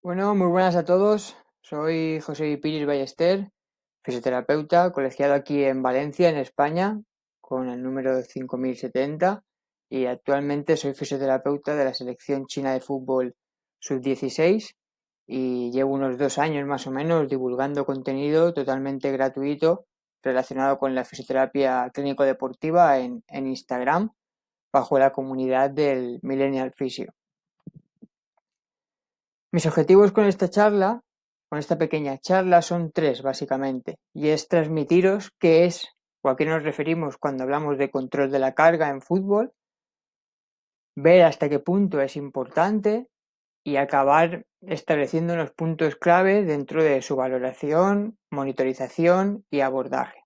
Bueno, muy buenas a todos. Soy José Piris Ballester, fisioterapeuta, colegiado aquí en Valencia, en España, con el número 5070 y actualmente soy fisioterapeuta de la selección china de fútbol sub-16 y llevo unos 2 años más o menos divulgando contenido totalmente gratuito relacionado con la fisioterapia clínico-deportiva en Instagram bajo la comunidad del Millennial Physio. Mis objetivos con esta pequeña charla, son tres básicamente, y es transmitiros qué es o a qué nos referimos cuando hablamos de control de la carga en fútbol, ver hasta qué punto es importante y acabar estableciendo unos puntos clave dentro de su valoración, monitorización y abordaje.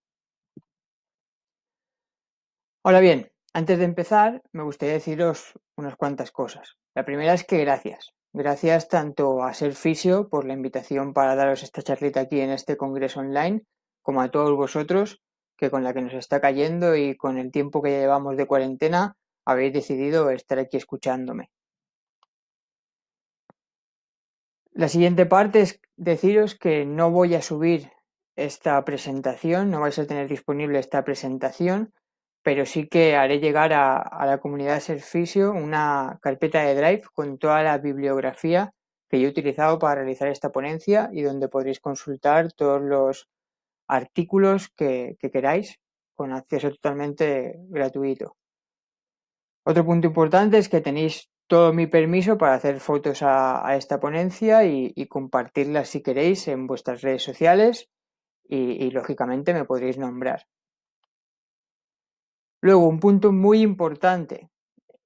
Ahora bien, antes de empezar, me gustaría deciros unas cuantas cosas. La primera es que gracias. Gracias tanto a Ser Fisio por la invitación para daros esta charlita aquí en este congreso online, como a todos vosotros que con la que nos está cayendo y con el tiempo que ya llevamos de cuarentena habéis decidido estar aquí escuchándome. La siguiente parte es deciros que no voy a subir esta presentación, no vais a tener disponible esta presentación, pero sí que haré llegar a la comunidad Servicio una carpeta de Drive con toda la bibliografía que yo he utilizado para realizar esta ponencia y donde podréis consultar todos los artículos que queráis con acceso totalmente gratuito. Otro punto importante es que tenéis todo mi permiso para hacer fotos a esta ponencia y compartirlas si queréis en vuestras redes sociales y lógicamente me podréis nombrar. Luego, un punto muy importante,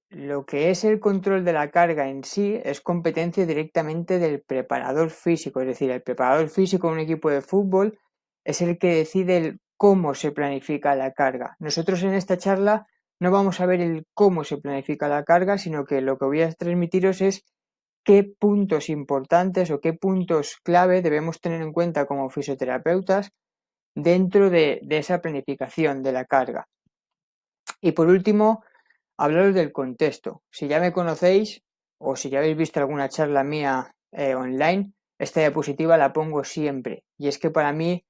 lo que es el control de la carga en sí es competencia directamente del preparador físico, es decir, el preparador físico de un equipo de fútbol es el que decide el cómo se planifica la carga. Nosotros en esta charla no vamos a ver el cómo se planifica la carga, sino que lo que voy a transmitiros es qué puntos importantes o qué puntos clave debemos tener en cuenta como fisioterapeutas dentro de esa planificación de la carga. Y por último, hablaros del contexto. Si ya me conocéis o si ya habéis visto alguna charla mía online, esta diapositiva la pongo siempre. Y es que para mí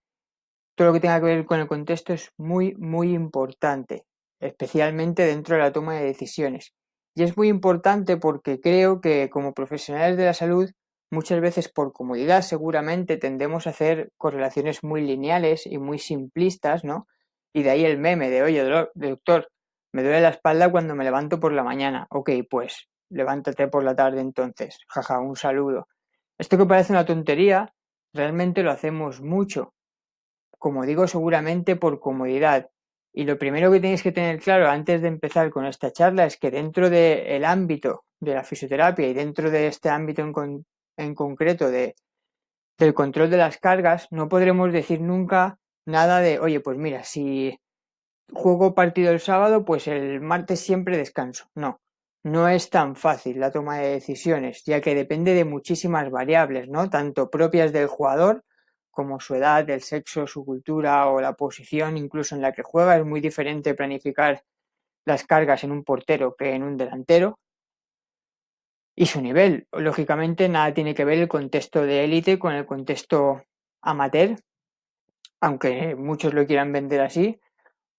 todo lo que tenga que ver con el contexto es muy, muy importante, especialmente dentro de la toma de decisiones. Y es muy importante porque creo que como profesionales de la salud, muchas veces por comodidad seguramente tendemos a hacer correlaciones muy lineales y muy simplistas, ¿no? Y de ahí el meme de, oye, doctor, me duele la espalda cuando me levanto por la mañana. Ok, pues levántate por la tarde entonces. Jaja, un saludo. Esto que parece una tontería, realmente lo hacemos mucho, como digo, seguramente por comodidad. Y lo primero que tenéis que tener claro antes de empezar con esta charla es que dentro del ámbito de la fisioterapia y dentro de este ámbito en concreto del control de las cargas, no podremos decir nunca nada de, oye, pues mira, si juego partido el sábado, pues el martes siempre descanso. No, no es tan fácil la toma de decisiones, ya que depende de muchísimas variables, ¿no? Tanto propias del jugador como su edad, el sexo, su cultura o la posición incluso en la que juega. Es muy diferente planificar las cargas en un portero que en un delantero. Y su nivel, lógicamente, nada tiene que ver el contexto de élite con el contexto amateur, aunque muchos lo quieran vender así,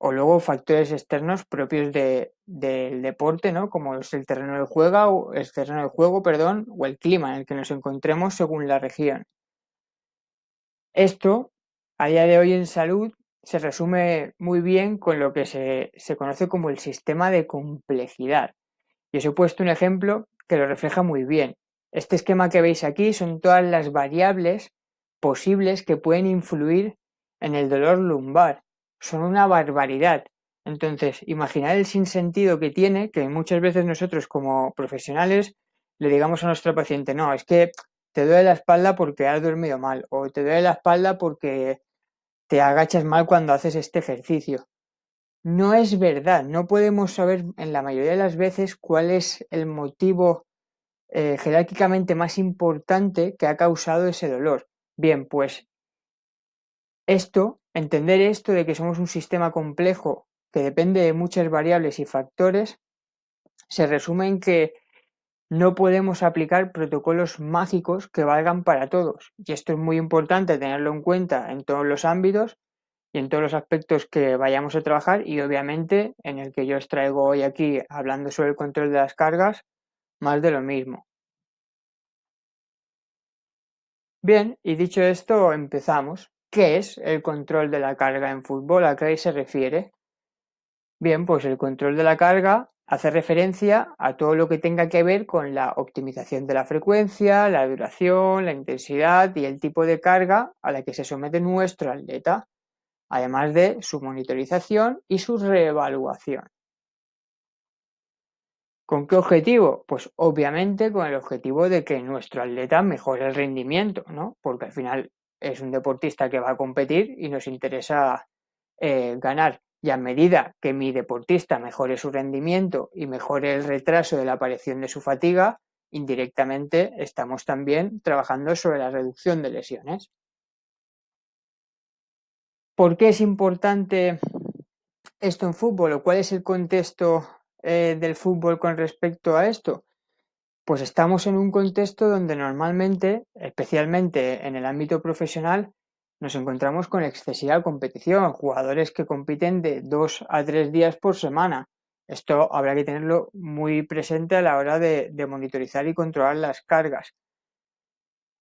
o luego factores externos propios del deporte, ¿no? Como es el terreno del juego, perdón, o el clima en el que nos encontremos según la región. Esto, a día de hoy en salud, se resume muy bien con lo que se conoce como el sistema de complejidad. Y os he puesto un ejemplo que lo refleja muy bien. Este esquema que veis aquí son todas las variables posibles que pueden influir en el dolor lumbar. Son una barbaridad. Entonces, imaginad el sinsentido que tiene que muchas veces nosotros como profesionales le digamos a nuestro paciente, no, es que te duele la espalda porque has dormido mal o te duele la espalda porque te agachas mal cuando haces este ejercicio. No es verdad, no podemos saber en la mayoría de las veces cuál es el motivo jerárquicamente más importante que ha causado ese dolor. Bien, pues entender esto de que somos un sistema complejo que depende de muchas variables y factores, se resume en que no podemos aplicar protocolos mágicos que valgan para todos. Y esto es muy importante tenerlo en cuenta en todos los ámbitos y en todos los aspectos que vayamos a trabajar y obviamente en el que yo os traigo hoy aquí hablando sobre el control de las cargas, más de lo mismo. Bien, y dicho esto, empezamos. ¿Qué es el control de la carga en fútbol? ¿A qué se refiere? Bien, pues el control de la carga hace referencia a todo lo que tenga que ver con la optimización de la frecuencia, la duración, la intensidad y el tipo de carga a la que se somete nuestro atleta, además de su monitorización y su reevaluación. ¿Con qué objetivo? Pues obviamente con el objetivo de que nuestro atleta mejore el rendimiento, ¿no? Porque al final es un deportista que va a competir y nos interesa ganar. Y a medida que mi deportista mejore su rendimiento y mejore el retraso de la aparición de su fatiga, indirectamente estamos también trabajando sobre la reducción de lesiones. ¿Por qué es importante esto en fútbol o cuál es el contexto del fútbol con respecto a esto? Pues estamos en un contexto donde normalmente, especialmente en el ámbito profesional, nos encontramos con excesiva competición, jugadores que compiten de 2 a 3 días por semana. Esto habrá que tenerlo muy presente a la hora de monitorizar y controlar las cargas.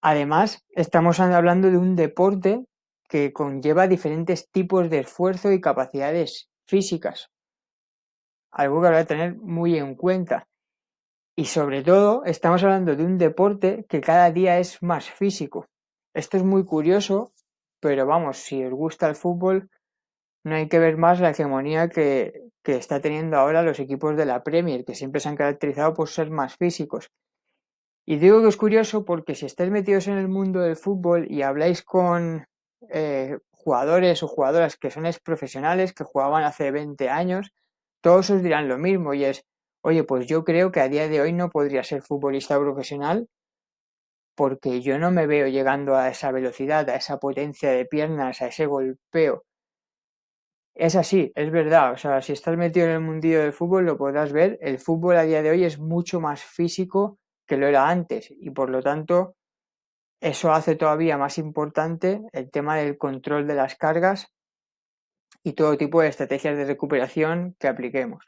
Además, estamos hablando de un deporte que conlleva diferentes tipos de esfuerzo y capacidades físicas, algo que habrá que tener muy en cuenta. Y sobre todo, estamos hablando de un deporte que cada día es más físico. Esto es muy curioso, pero vamos, si os gusta el fútbol, no hay que ver más la hegemonía que está teniendo ahora los equipos de la Premier, que siempre se han caracterizado por ser más físicos. Y digo que es curioso porque si estáis metidos en el mundo del fútbol y habláis con jugadores o jugadoras que son profesionales, que jugaban hace 20 años, todos os dirán lo mismo y es, oye, pues yo creo que a día de hoy no podría ser futbolista profesional porque yo no me veo llegando a esa velocidad, a esa potencia de piernas, a ese golpeo. Es así, es verdad, o sea, si estás metido en el mundillo del fútbol lo podrás ver, el fútbol a día de hoy es mucho más físico que lo era antes y por lo tanto eso hace todavía más importante el tema del control de las cargas y todo tipo de estrategias de recuperación que apliquemos.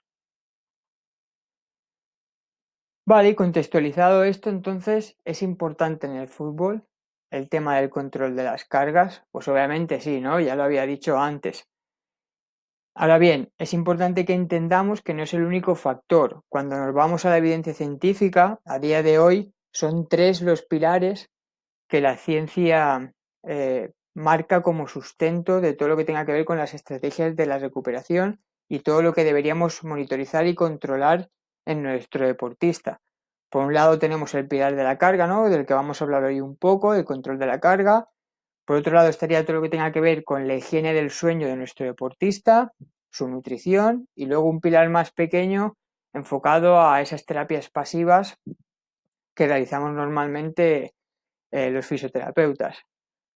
Vale, y contextualizado esto, entonces, ¿es importante en el fútbol el tema del control de las cargas? Pues obviamente sí, ¿no? Ya lo había dicho antes. Ahora bien, es importante que entendamos que no es el único factor. Cuando nos vamos a la evidencia científica, a día de hoy son 3 los pilares que la ciencia marca como sustento de todo lo que tenga que ver con las estrategias de la recuperación y todo lo que deberíamos monitorizar y controlar en nuestro deportista. Por un lado tenemos el pilar de la carga, ¿no? Del que vamos a hablar hoy un poco, el control de la carga. Por otro lado estaría todo lo que tenga que ver con la higiene del sueño de nuestro deportista, su nutrición y luego un pilar más pequeño enfocado a esas terapias pasivas que realizamos normalmente los fisioterapeutas.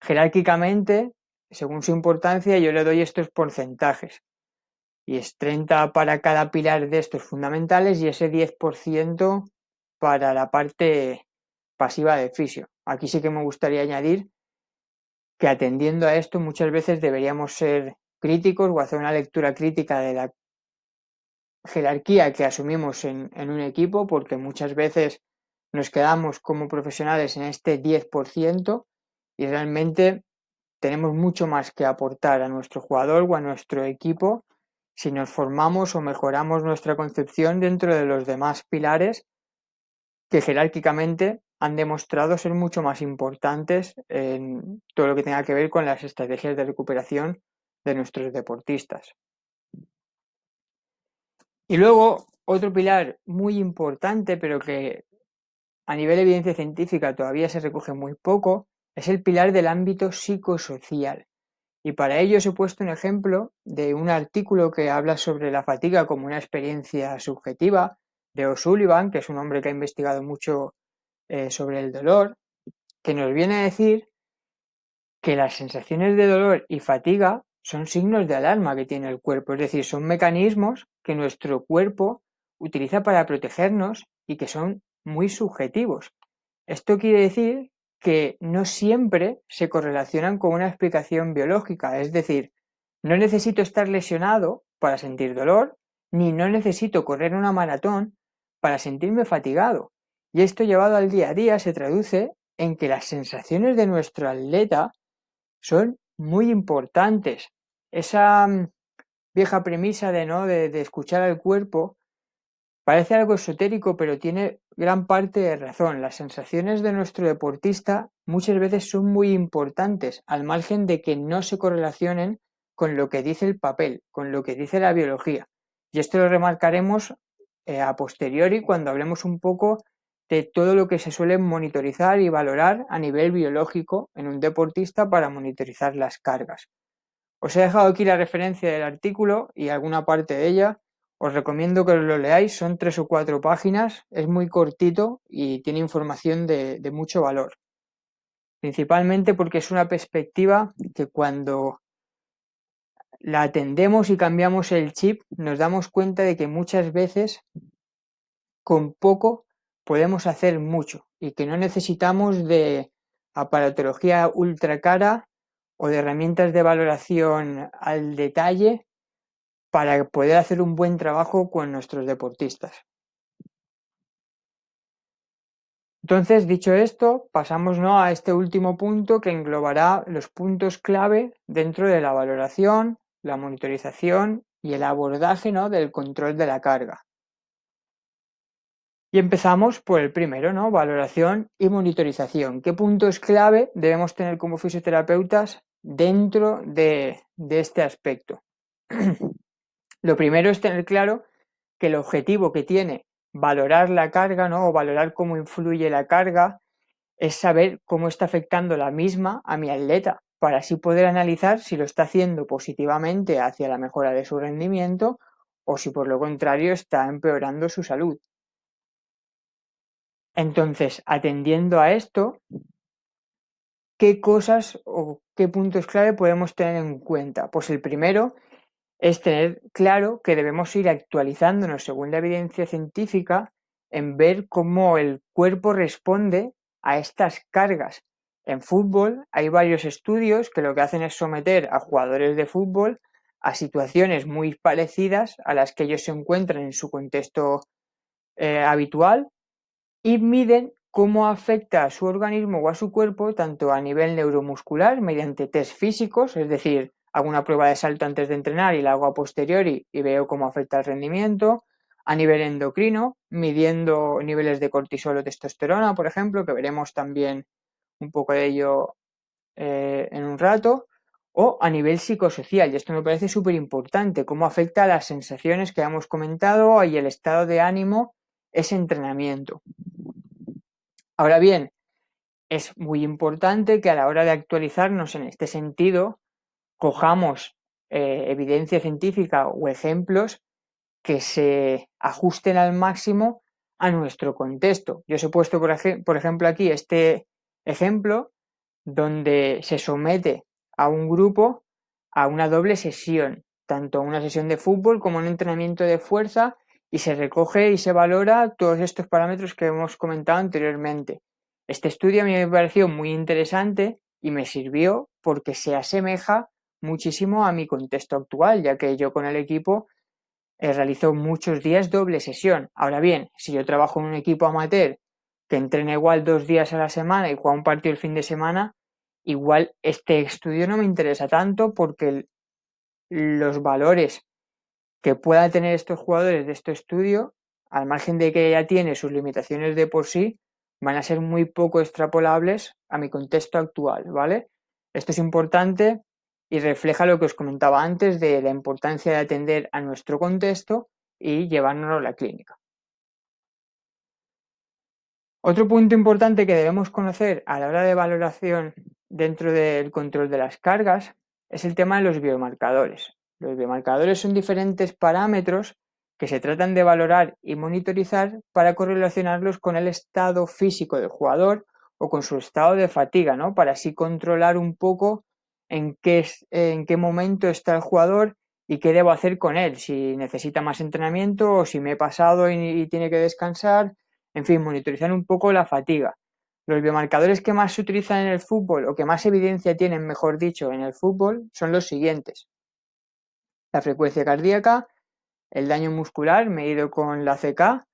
Jerárquicamente, según su importancia, yo le doy estos porcentajes. Y es 30 para cada pilar de estos fundamentales y ese 10% para la parte pasiva de fisio. Aquí sí que me gustaría añadir que atendiendo a esto muchas veces deberíamos ser críticos o hacer una lectura crítica de la jerarquía que asumimos en un equipo porque muchas veces nos quedamos como profesionales en este 10% y realmente tenemos mucho más que aportar a nuestro jugador o a nuestro equipo si nos formamos o mejoramos nuestra concepción dentro de los demás pilares que jerárquicamente han demostrado ser mucho más importantes en todo lo que tenga que ver con las estrategias de recuperación de nuestros deportistas. Y luego, otro pilar muy importante, pero que a nivel de evidencia científica todavía se recoge muy poco, es el pilar del ámbito psicosocial. Y para ello os he puesto un ejemplo de un artículo que habla sobre la fatiga como una experiencia subjetiva de O'Sullivan, que es un hombre que ha investigado mucho sobre el dolor, que nos viene a decir que las sensaciones de dolor y fatiga son signos de alarma que tiene el cuerpo, es decir, son mecanismos que nuestro cuerpo utiliza para protegernos y que son muy subjetivos. Esto quiere decir que no siempre se correlacionan con una explicación biológica, es decir, no necesito estar lesionado para sentir dolor, ni no necesito correr una maratón para sentirme fatigado. Y esto llevado al día a día se traduce en que las sensaciones de nuestro atleta son muy importantes. Esa vieja premisa de, ¿no? de escuchar al cuerpo parece algo esotérico, pero tiene gran parte de razón. Las sensaciones de nuestro deportista muchas veces son muy importantes, al margen de que no se correlacionen con lo que dice el papel, con lo que dice la biología. Y esto lo remarcaremos a posteriori cuando hablemos un poco de todo lo que se suele monitorizar y valorar a nivel biológico en un deportista para monitorizar las cargas. Os he dejado aquí la referencia del artículo y alguna parte de ella. Os recomiendo que lo leáis, son 3 o 4 páginas, es muy cortito y tiene información de mucho valor. Principalmente porque es una perspectiva que cuando la atendemos y cambiamos el chip nos damos cuenta de que muchas veces con poco podemos hacer mucho y que no necesitamos de aparatología ultra cara o de herramientas de valoración al detalle para poder hacer un buen trabajo con nuestros deportistas. Entonces, dicho esto, pasamos, ¿no?, a este último punto que englobará los puntos clave dentro de la valoración, la monitorización y el abordaje, ¿no?, del control de la carga. Y empezamos por el primero, ¿no?, valoración y monitorización. ¿Qué puntos clave debemos tener como fisioterapeutas dentro de este aspecto? Lo primero es tener claro que el objetivo que tiene valorar la carga, ¿no?, o valorar cómo influye la carga, es saber cómo está afectando la misma a mi atleta, para así poder analizar si lo está haciendo positivamente hacia la mejora de su rendimiento o si por lo contrario está empeorando su salud. Entonces, atendiendo a esto, ¿qué cosas o qué puntos clave podemos tener en cuenta? Pues el primero es tener claro que debemos ir actualizándonos según la evidencia científica en ver cómo el cuerpo responde a estas cargas. En fútbol hay varios estudios que lo que hacen es someter a jugadores de fútbol a situaciones muy parecidas a las que ellos se encuentran en su contexto habitual y miden cómo afecta a su organismo o a su cuerpo tanto a nivel neuromuscular mediante test físicos, es decir, hago una prueba de salto antes de entrenar y la hago a posteriori y veo cómo afecta el rendimiento, a nivel endocrino, midiendo niveles de cortisol o testosterona, por ejemplo, que veremos también un poco de ello en un rato, o a nivel psicosocial, y esto me parece súper importante, cómo afecta a las sensaciones que hemos comentado y el estado de ánimo ese entrenamiento. Ahora bien, es muy importante que a la hora de actualizarnos en este sentido, cojamos evidencia científica o ejemplos que se ajusten al máximo a nuestro contexto. Yo os he puesto, por ejemplo, aquí este ejemplo donde se somete a un grupo a una doble sesión, tanto una sesión de fútbol como un entrenamiento de fuerza, y se recoge y se valora todos estos parámetros que hemos comentado anteriormente. Este estudio a mí me pareció muy interesante y me sirvió porque se asemeja muchísimo a mi contexto actual, ya que yo con el equipo realizo muchos días doble sesión. Ahora bien, si yo trabajo en un equipo amateur que entrena igual 2 días a la semana y juega un partido el fin de semana, igual este estudio no me interesa tanto porque los valores que puedan tener estos jugadores de este estudio, al margen de que ya tiene sus limitaciones de por sí, van a ser muy poco extrapolables a mi contexto actual, ¿vale? Esto es importante y refleja lo que os comentaba antes de la importancia de atender a nuestro contexto y llevárnoslo a la clínica. Otro punto importante que debemos conocer a la hora de valoración dentro del control de las cargas es el tema de los biomarcadores. Los biomarcadores son diferentes parámetros que se tratan de valorar y monitorizar para correlacionarlos con el estado físico del jugador o con su estado de fatiga, ¿no? Para así controlar un poco en qué momento está el jugador y qué debo hacer con él, si necesita más entrenamiento o si me he pasado y tiene que descansar. En fin, monitorizar un poco la fatiga. Los biomarcadores que más se utilizan en el fútbol, o que más evidencia tienen, mejor dicho, en el fútbol, son los siguientes: la frecuencia cardíaca, el daño muscular medido con la CK,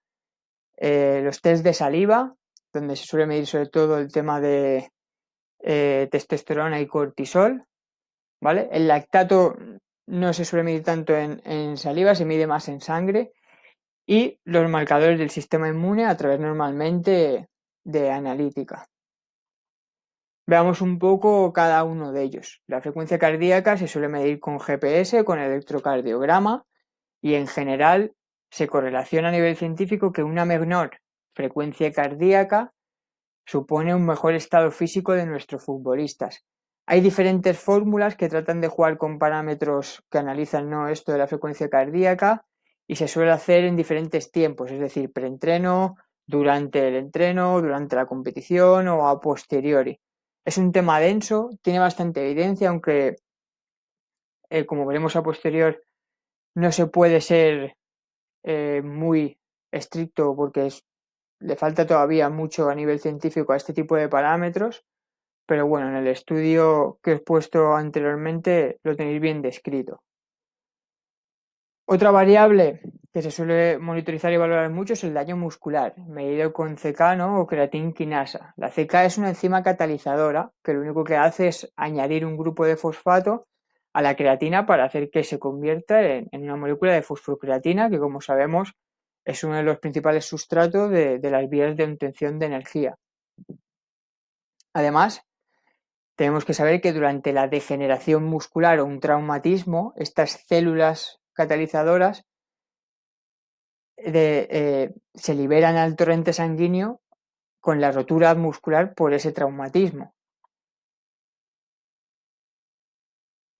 los test de saliva, donde se suele medir sobre todo el tema de testosterona y cortisol, ¿vale? El lactato no se suele medir tanto en saliva, se mide más en sangre, y los marcadores del sistema inmune a través normalmente de analítica. Veamos un poco cada uno de ellos. La frecuencia cardíaca se suele medir con GPS, con electrocardiograma, y en general se correlaciona a nivel científico que una menor frecuencia cardíaca supone un mejor estado físico de nuestros futbolistas. Hay diferentes fórmulas que tratan de jugar con parámetros que analizan, ¿no?, esto de la frecuencia cardíaca, y se suele hacer en diferentes tiempos, es decir, preentreno, durante el entreno, durante la competición o a posteriori. Es un tema denso, tiene bastante evidencia, aunque como veremos a posterior no se puede ser muy estricto porque le falta todavía mucho a nivel científico a este tipo de parámetros, pero bueno, en el estudio que os he puesto anteriormente lo tenéis bien descrito. Otra variable que se suele monitorizar y valorar mucho es el daño muscular, medido con CK, ¿no?, o creatinquinasa. La CK es una enzima catalizadora que lo único que hace es añadir un grupo de fosfato a la creatina para hacer que se convierta en una molécula de fosfocreatina, que, como sabemos, es uno de los principales sustratos de las vías de obtención de energía. Además, tenemos que saber que durante la degeneración muscular o un traumatismo, estas células catalizadoras se liberan al torrente sanguíneo con la rotura muscular por ese traumatismo.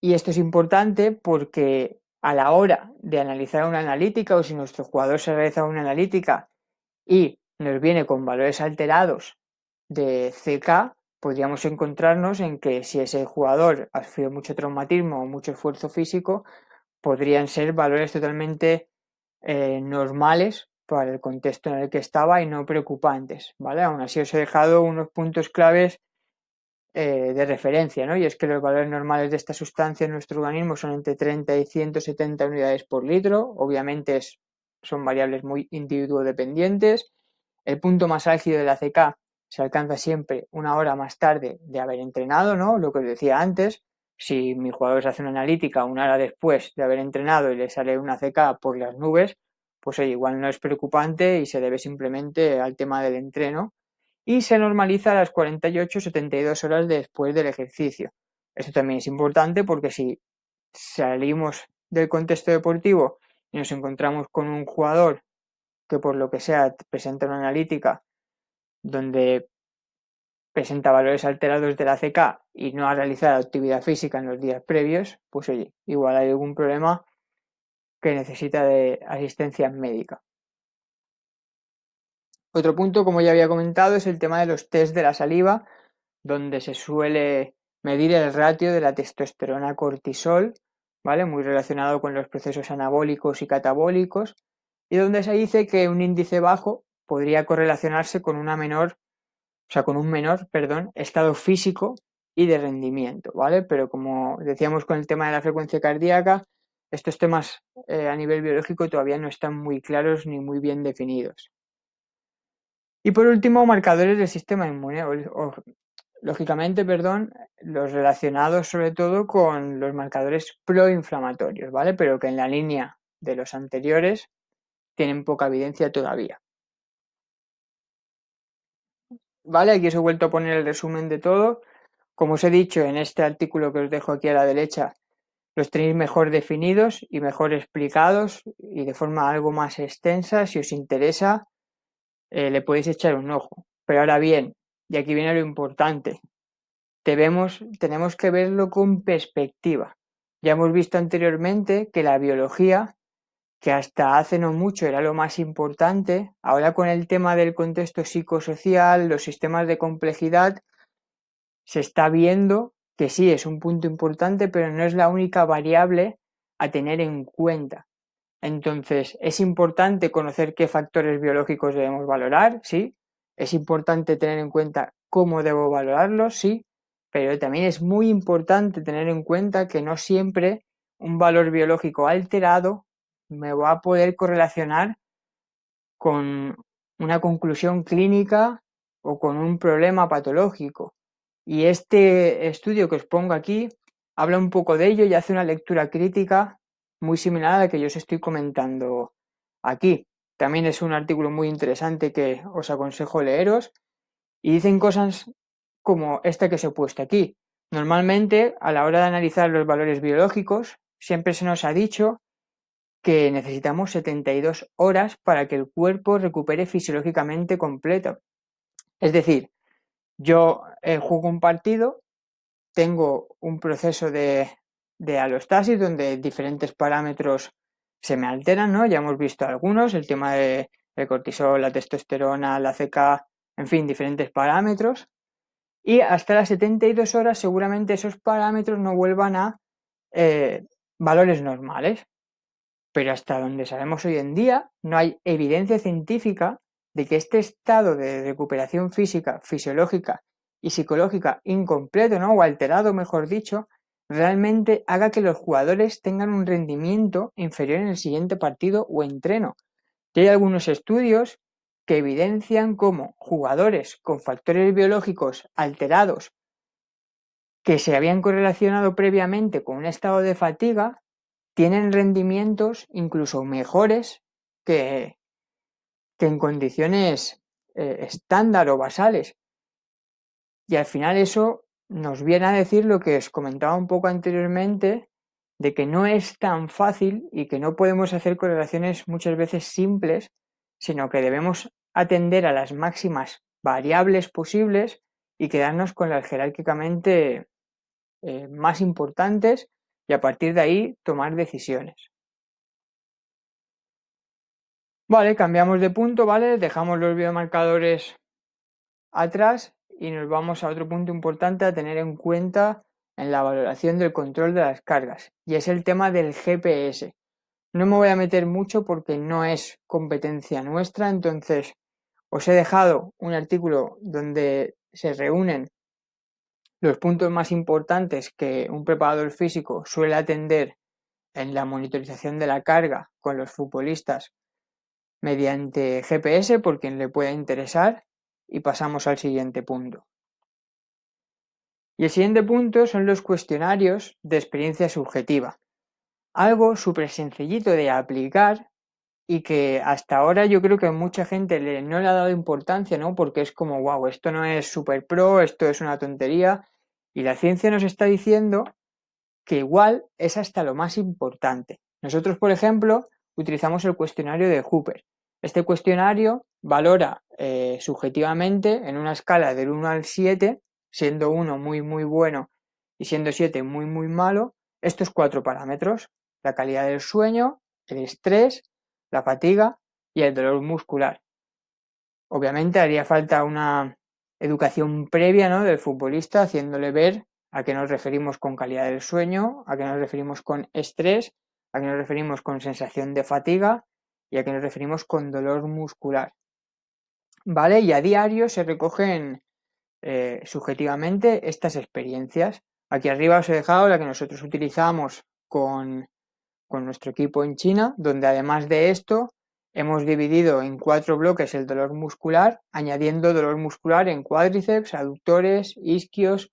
Y esto es importante porque a la hora de analizar una analítica, o si nuestro jugador se realiza una analítica y nos viene con valores alterados de CK, podríamos encontrarnos en que si ese jugador ha sufrido mucho traumatismo o mucho esfuerzo físico, podrían ser valores totalmente normales para el contexto en el que estaba y no preocupantes, ¿vale? Aún así os he dejado unos puntos claves de referencia, ¿no? Y es que los valores normales de esta sustancia en nuestro organismo son entre 30 y 170 unidades por litro. Obviamente son variables muy individuodependientes. El punto más álgido de la CK se alcanza siempre una hora más tarde de haber entrenado, ¿no? Lo que os decía antes, si mi jugador se hace una analítica una hora después de haber entrenado y le sale una CK por las nubes, pues oye, igual no es preocupante y se debe simplemente al tema del entreno, y se normaliza a las 48-72 horas después del ejercicio. Esto también es importante porque si salimos del contexto deportivo y nos encontramos con un jugador que por lo que sea presenta una analítica donde presenta valores alterados de la CK y no ha realizado actividad física en los días previos, pues oye, igual hay algún problema que necesita de asistencia médica. Otro punto, como ya había comentado, es el tema de los test de la saliva, donde se suele medir el ratio de la testosterona-cortisol, ¿vale?, muy relacionado con los procesos anabólicos y catabólicos, y donde se dice que un índice bajo podría correlacionarse con un menor, estado físico y de rendimiento, ¿vale? Pero como decíamos con el tema de la frecuencia cardíaca, estos temas a nivel biológico todavía no están muy claros ni muy bien definidos. Y por último, marcadores del sistema inmune, lógicamente, los relacionados sobre todo con los marcadores proinflamatorios, ¿vale? Pero que en la línea de los anteriores tienen poca evidencia todavía. ¿Vale? Aquí os he vuelto a poner el resumen de todo. Como os he dicho en este artículo que os dejo aquí a la derecha, los tenéis mejor definidos y mejor explicados y de forma algo más extensa. Si os interesa, le podéis echar un ojo. Pero ahora bien, y aquí viene lo importante, tenemos que verlo con perspectiva. Ya hemos visto anteriormente que la biología, que hasta hace no mucho era lo más importante, ahora con el tema del contexto psicosocial, los sistemas de complejidad, se está viendo que sí es un punto importante, pero no es la única variable a tener en cuenta. Entonces, ¿es importante conocer qué factores biológicos debemos valorar? Sí. ¿Es importante tener en cuenta cómo debo valorarlos? Sí. Pero también es muy importante tener en cuenta que no siempre un valor biológico alterado me va a poder correlacionar con una conclusión clínica o con un problema patológico. Y este estudio que os pongo aquí habla un poco de ello y hace una lectura crítica muy similar a la que yo os estoy comentando aquí. También es un artículo muy interesante que os aconsejo leeros y dicen cosas como esta que os he puesto aquí. Normalmente, a la hora de analizar los valores biológicos, siempre se nos ha dicho que necesitamos 72 horas para que el cuerpo recupere fisiológicamente completo. Es decir, yo juego un partido, tengo un proceso de alostasis donde diferentes parámetros se me alteran, ¿no? Ya hemos visto algunos, el tema del cortisol, la testosterona, la CK, en fin, diferentes parámetros. Y hasta las 72 horas seguramente esos parámetros no vuelvan a valores normales. Pero hasta donde sabemos hoy en día, no hay evidencia científica de que este estado de recuperación física, fisiológica y psicológica incompleto, ¿no? O alterado, mejor dicho, realmente haga que los jugadores tengan un rendimiento inferior en el siguiente partido o entreno. Y hay algunos estudios que evidencian cómo jugadores con factores biológicos alterados que se habían correlacionado previamente con un estado de fatiga tienen rendimientos incluso mejores que, que en condiciones estándar o basales. Y al final eso nos viene a decir lo que os comentaba un poco anteriormente, de que no es tan fácil y que no podemos hacer correlaciones muchas veces simples, sino que debemos atender a las máximas variables posibles y quedarnos con las jerárquicamente más importantes y a partir de ahí tomar decisiones. Vale, cambiamos de punto, ¿vale? Dejamos los biomarcadores atrás y nos vamos a otro punto importante a tener en cuenta en la valoración del control de las cargas, y es el tema del GPS. No me voy a meter mucho porque no es competencia nuestra, entonces os he dejado un artículo donde se reúnen los puntos más importantes que un preparador físico suele atender en la monitorización de la carga con los futbolistas mediante GPS por quien le pueda interesar y pasamos al siguiente punto. Y el siguiente punto son los cuestionarios de experiencia subjetiva. Algo súper sencillito de aplicar y que hasta ahora yo creo que mucha gente no le ha dado importancia, ¿no? Porque es como, wow, esto no es super pro, esto es una tontería. Y la ciencia nos está diciendo que igual es hasta lo más importante. Nosotros, por ejemplo, utilizamos el cuestionario de Hooper. Este cuestionario valora subjetivamente en una escala del 1 al 7, siendo 1 muy muy bueno y siendo 7 muy muy malo, estos 4 parámetros: la calidad del sueño, el estrés, la fatiga y el dolor muscular. Obviamente haría falta una educación previa, ¿no?, del futbolista, haciéndole ver a qué nos referimos con calidad del sueño, a qué nos referimos con estrés, a qué nos referimos con sensación de fatiga y a qué nos referimos con dolor muscular. ¿Vale? Y a diario se recogen subjetivamente estas experiencias. Aquí arriba os he dejado la que nosotros utilizamos con nuestro equipo en China, donde además de esto hemos dividido en 4 bloques el dolor muscular, añadiendo dolor muscular en cuádriceps, aductores, isquios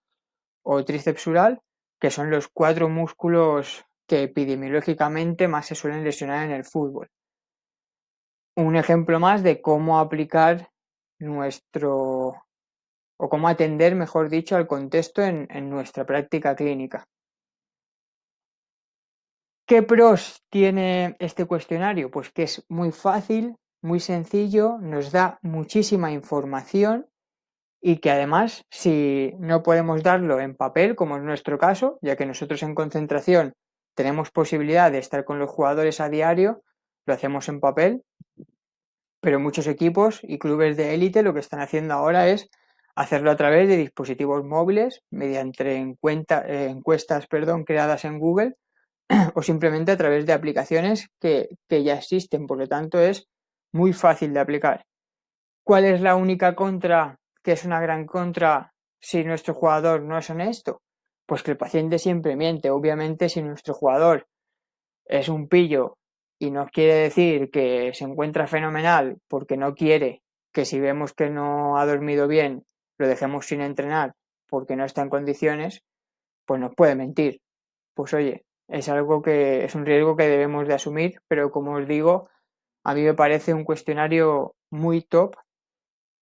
o tríceps sural, que son los 4 músculos que epidemiológicamente más se suelen lesionar en el fútbol. Un ejemplo más de cómo aplicar o cómo atender, mejor dicho, al contexto en nuestra práctica clínica. ¿Qué pros tiene este cuestionario? Pues que es muy fácil, muy sencillo, nos da muchísima información y que además, si no podemos darlo en papel, como es nuestro caso, ya que nosotros en concentración tenemos posibilidad de estar con los jugadores a diario, lo hacemos en papel, pero muchos equipos y clubes de élite lo que están haciendo ahora es hacerlo a través de dispositivos móviles mediante encuestas creadas en Google o simplemente a través de aplicaciones que ya existen, por lo tanto es muy fácil de aplicar. ¿Cuál es la única contra, que es una gran contra, si nuestro jugador no es honesto? Pues que el paciente siempre miente. Obviamente, si nuestro jugador es un pillo y nos quiere decir que se encuentra fenomenal porque no quiere que si vemos que no ha dormido bien lo dejemos sin entrenar porque no está en condiciones, pues nos puede mentir. Pues oye, es algo que es un riesgo que debemos de asumir, pero como os digo, a mí me parece un cuestionario muy top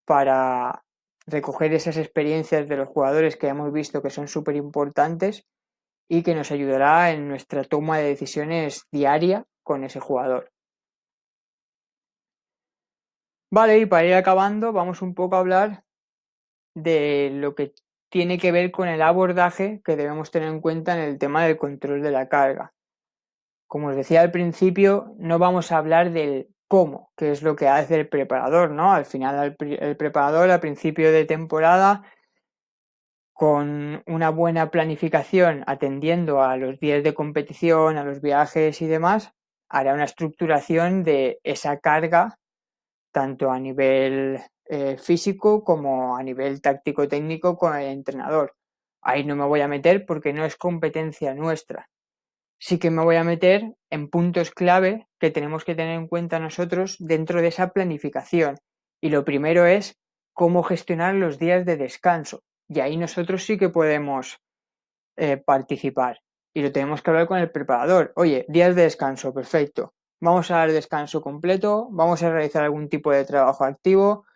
para recoger esas experiencias de los jugadores que hemos visto que son súper importantes y que nos ayudará en nuestra toma de decisiones diaria con ese jugador. Vale, y para ir acabando, vamos un poco a hablar de lo que tiene que ver con el abordaje que debemos tener en cuenta en el tema del control de la carga. Como os decía al principio, no vamos a hablar del cómo, que es lo que hace el preparador, ¿no? Al final, el preparador al principio de temporada, con una buena planificación, atendiendo a los días de competición, a los viajes y demás, hará una estructuración de esa carga, tanto a nivel físico como a nivel táctico-técnico con el entrenador. Ahí no me voy a meter porque no es competencia nuestra. Sí que me voy a meter en puntos clave que tenemos que tener en cuenta nosotros dentro de esa planificación. Y lo primero es cómo gestionar los días de descanso. Y ahí nosotros sí que podemos participar. Y lo tenemos que hablar con el preparador. Oye, días de descanso, perfecto. Vamos a dar descanso completo, vamos a realizar algún tipo de trabajo activo.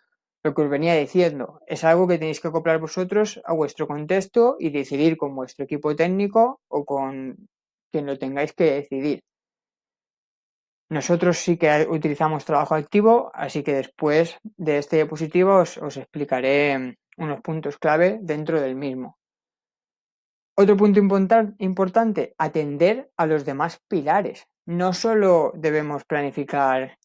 Lo que os venía diciendo, es algo que tenéis que acoplar vosotros a vuestro contexto y decidir con vuestro equipo técnico o con quien lo tengáis que decidir. Nosotros sí que utilizamos trabajo activo, así que después de este diapositiva os explicaré unos puntos clave dentro del mismo. Otro punto importante, atender a los demás pilares. No solo debemos planificar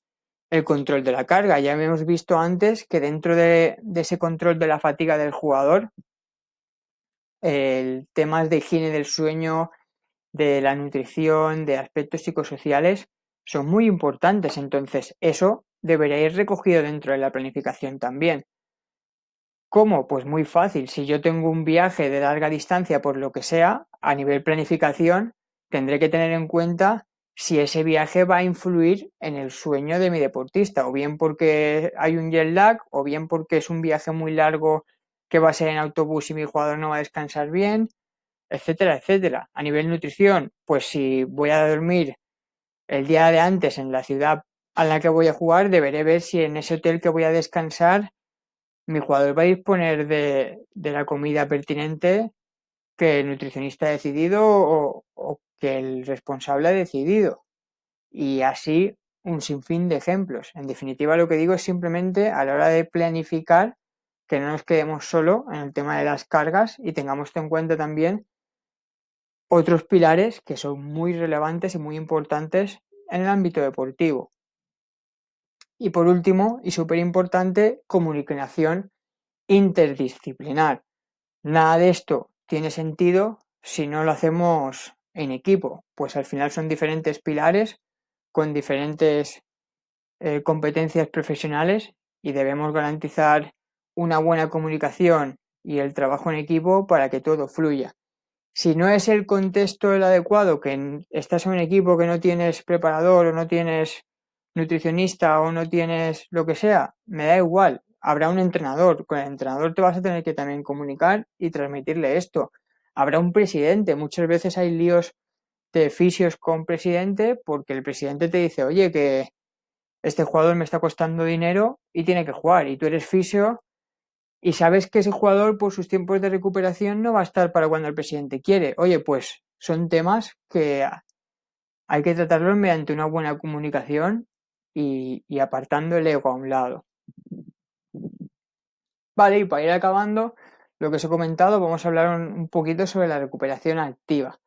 el control de la carga, ya hemos visto antes que dentro de ese control de la fatiga del jugador, el temas de higiene del sueño, de la nutrición, de aspectos psicosociales, son muy importantes. Entonces, eso debería ir recogido dentro de la planificación también. ¿Cómo? Pues muy fácil. Si yo tengo un viaje de larga distancia, por lo que sea, a nivel planificación, tendré que tener en cuenta si ese viaje va a influir en el sueño de mi deportista, o bien porque hay un jet lag, o bien porque es un viaje muy largo que va a ser en autobús y mi jugador no va a descansar bien, etcétera, etcétera. A nivel nutrición, pues si voy a dormir el día de antes en la ciudad a la que voy a jugar, deberé ver si en ese hotel que voy a descansar mi jugador va a disponer de la comida pertinente que el nutricionista ha decidido o que el responsable ha decidido. Y así un sinfín de ejemplos. En definitiva, lo que digo es simplemente a la hora de planificar que no nos quedemos solo en el tema de las cargas y tengamos en cuenta también otros pilares que son muy relevantes y muy importantes en el ámbito deportivo. Y por último, y súper importante, comunicación interdisciplinar. Nada de esto tiene sentido si no lo hacemos en equipo, pues al final son diferentes pilares con diferentes competencias profesionales y debemos garantizar una buena comunicación y el trabajo en equipo para que todo fluya. Si no es el contexto el adecuado, que estás en un equipo que no tienes preparador o no tienes nutricionista o no tienes lo que sea, me da igual, habrá un entrenador, con el entrenador te vas a tener que también comunicar y transmitirle esto. Habrá un presidente, muchas veces hay líos de fisios con presidente porque el presidente te dice, oye, que este jugador me está costando dinero y tiene que jugar y tú eres fisio y sabes que ese jugador por sus tiempos de recuperación no va a estar para cuando el presidente quiere. Oye, pues son temas que hay que tratarlos mediante una buena comunicación y apartando el ego a un lado. Vale, y para ir acabando, lo que os he comentado, vamos a hablar un poquito sobre la recuperación activa.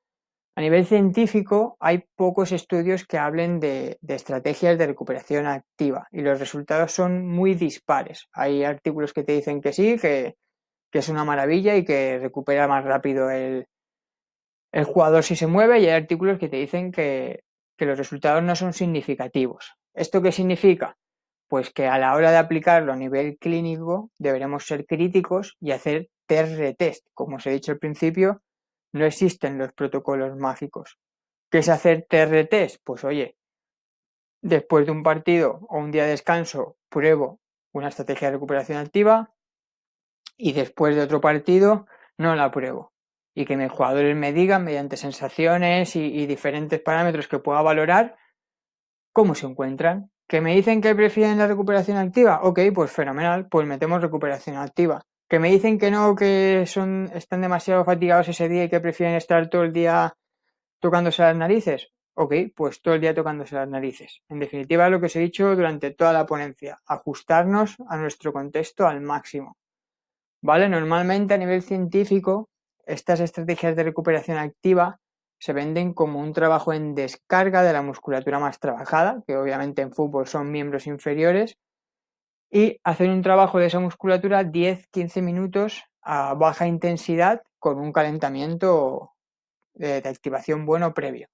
A nivel científico, hay pocos estudios que hablen de estrategias de recuperación activa y los resultados son muy dispares. Hay artículos que te dicen que sí, que es una maravilla y que recupera más rápido el jugador sí se mueve y hay artículos que te dicen que los resultados no son significativos. ¿Esto qué significa? Pues que a la hora de aplicarlo a nivel clínico deberemos ser críticos y hacer test-retest. Como os he dicho al principio, no existen los protocolos mágicos. ¿Qué es hacer test-retest? Pues oye, después de un partido o un día de descanso pruebo una estrategia de recuperación activa y después de otro partido no la pruebo. Y que mis jugadores me digan mediante sensaciones y diferentes parámetros que pueda valorar cómo se encuentran. ¿Que me dicen que prefieren la recuperación activa? Ok, pues fenomenal, pues metemos recuperación activa. ¿Que me dicen que no, que están demasiado fatigados ese día y que prefieren estar todo el día tocándose las narices? Ok, pues todo el día tocándose las narices. En definitiva, lo que os he dicho durante toda la ponencia, ajustarnos a nuestro contexto al máximo. ¿Vale? Normalmente a nivel científico, estas estrategias de recuperación activa se venden como un trabajo en descarga de la musculatura más trabajada, que obviamente en fútbol son miembros inferiores, y hacer un trabajo de esa musculatura 10-15 minutos a baja intensidad con un calentamiento de activación bueno previo.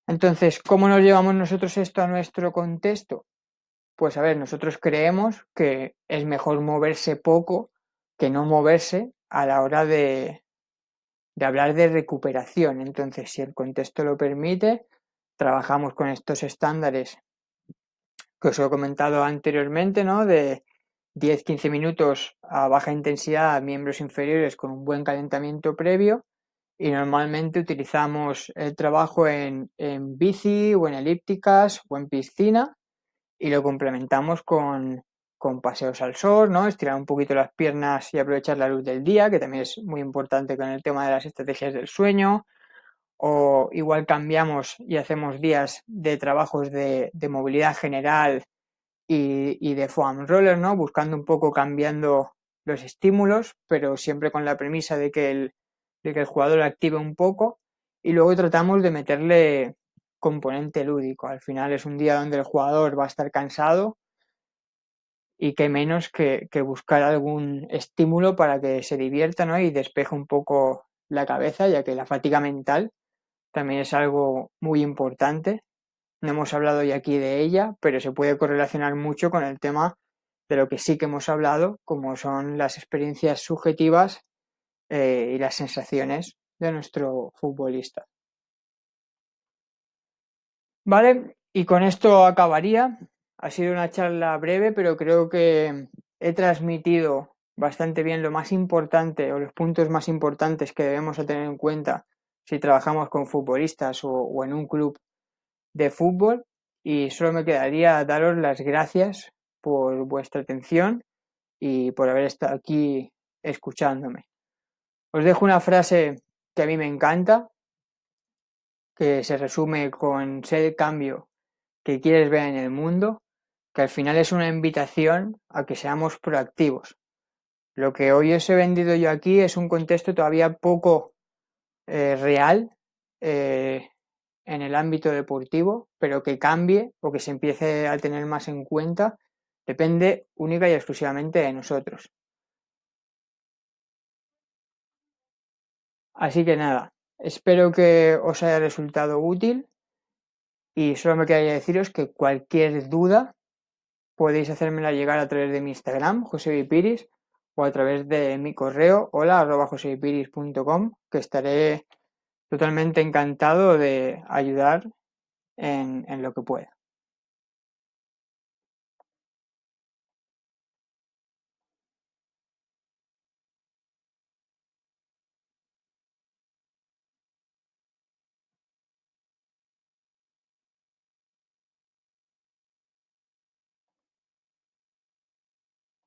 Entonces, ¿cómo nos llevamos nosotros esto a nuestro contexto? Pues a ver, nosotros creemos que es mejor moverse poco que no moverse a la hora de hablar de recuperación. Entonces, si el contexto lo permite, trabajamos con estos estándares que os he comentado anteriormente, ¿no? De 10-15 minutos a baja intensidad a miembros inferiores con un buen calentamiento previo y normalmente utilizamos el trabajo en bici o en elípticas o en piscina y lo complementamos con paseos al sol, ¿no? Estirar un poquito las piernas y aprovechar la luz del día, que también es muy importante con el tema de las estrategias del sueño. O igual cambiamos y hacemos días de trabajos de movilidad general y de foam roller, ¿no? Buscando un poco cambiando los estímulos, pero siempre con la premisa de que el jugador active un poco. Y luego tratamos de meterle componente lúdico. Al final es un día donde el jugador va a estar cansado y que menos que buscar algún estímulo para que se divierta, ¿no? Y despeje un poco la cabeza, ya que la fatiga mental también es algo muy importante. No hemos hablado hoy aquí de ella, pero se puede correlacionar mucho con el tema de lo que sí que hemos hablado, como son las experiencias subjetivas y las sensaciones de nuestro futbolista. Vale, y con esto acabaría. Ha sido una charla breve, pero creo que he transmitido bastante bien lo más importante o los puntos más importantes que debemos tener en cuenta si trabajamos con futbolistas o en un club de fútbol. Y solo me quedaría daros las gracias por vuestra atención y por haber estado aquí escuchándome. Os dejo una frase que a mí me encanta, que se resume con ser el cambio que quieres ver en el mundo, que al final es una invitación a que seamos proactivos. Lo que hoy os he vendido yo aquí es un contexto todavía poco real en el ámbito deportivo, pero que cambie o que se empiece a tener más en cuenta depende única y exclusivamente de nosotros. Así que nada, espero que os haya resultado útil y solo me quedaría deciros que cualquier duda podéis hacérmela llegar a través de mi Instagram, josevipiris, o a través de mi correo hola@josevipiris.com, que estaré totalmente encantado de ayudar en lo que pueda.